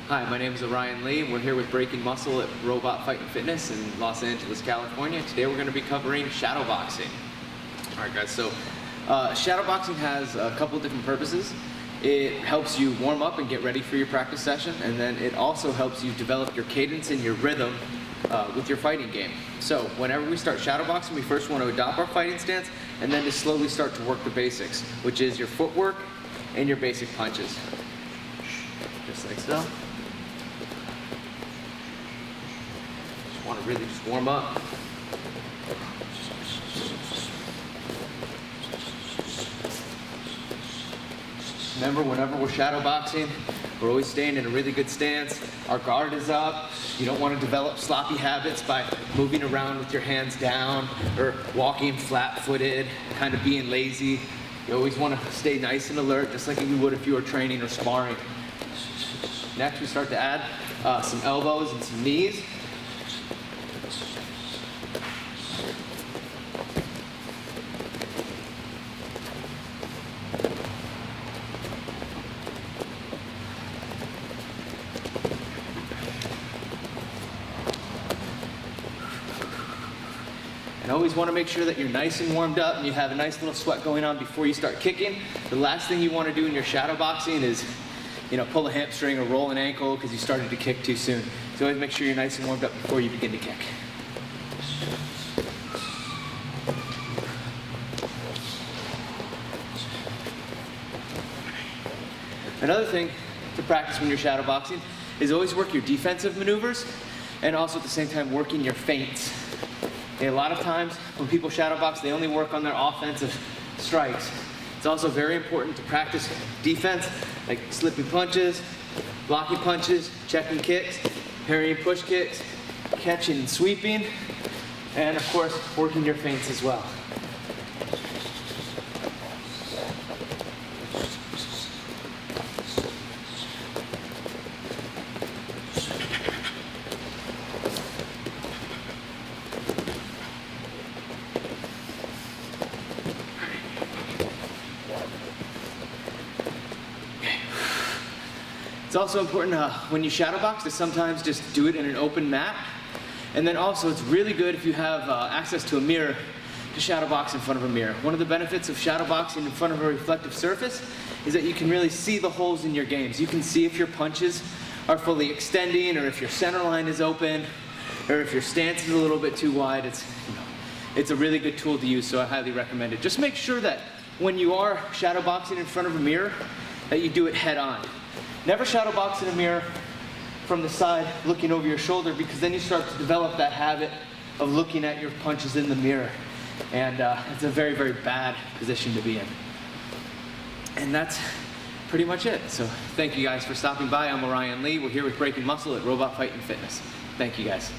Hi, my name is Orion Lee, and we're here with Breaking Muscle at Robot Fight and Fitness in Los Angeles, California. Today we're going to be covering shadowboxing. Alright guys, so shadowboxing has a couple different purposes. It helps you warm up and get ready for your practice session, and then it also helps you develop your cadence and your rhythm with your fighting game. So whenever we start shadowboxing, we first want to adopt our fighting stance and then just slowly start to work the basics, which is your footwork and your basic punches. Just like so. Just want to really just warm up. Remember, whenever we're shadowboxing, we're always staying in a really good stance. Our guard is up. You don't want to develop sloppy habits by moving around with your hands down or walking flat-footed, kind of being lazy. You always want to stay nice and alert, just like you would if you were training or sparring. Next, we start to add some elbows and some knees. And always want to make sure that you're nice and warmed up and you have a nice little sweat going on before you start kicking. The last thing you want to do in your shadowboxing is, pull a hamstring or roll an ankle because you started to kick too soon. So always make sure you're nice and warmed up before you begin to kick. Another thing to practice when you're shadowboxing is always work your defensive maneuvers and also at the same time working your feints. A lot of times when people shadowbox, they only work on their offensive strikes. It's also very important to practice defense, like slipping punches, blocking punches, checking kicks, parrying push kicks, catching and sweeping, and of course, working your feints as well. It's also important when you shadowbox to sometimes just do it in an open mat. And then also it's really good if you have access to a mirror to shadowbox in front of a mirror. One of the benefits of shadowboxing in front of a reflective surface is that you can really see the holes in your games. You can see if your punches are fully extending or if your center line is open or if your stance is a little bit too wide. It's a really good tool to use, so I highly recommend it. Just make sure that when you are shadowboxing in front of a mirror that you do it head on. Never shadowbox in a mirror from the side looking over your shoulder, because then you start to develop that habit of looking at your punches in the mirror. And it's a very, very bad position to be in. And that's pretty much it. So thank you guys for stopping by. I'm Orion Lee. We're here with Breaking Muscle at Robot Fight and Fitness. Thank you guys.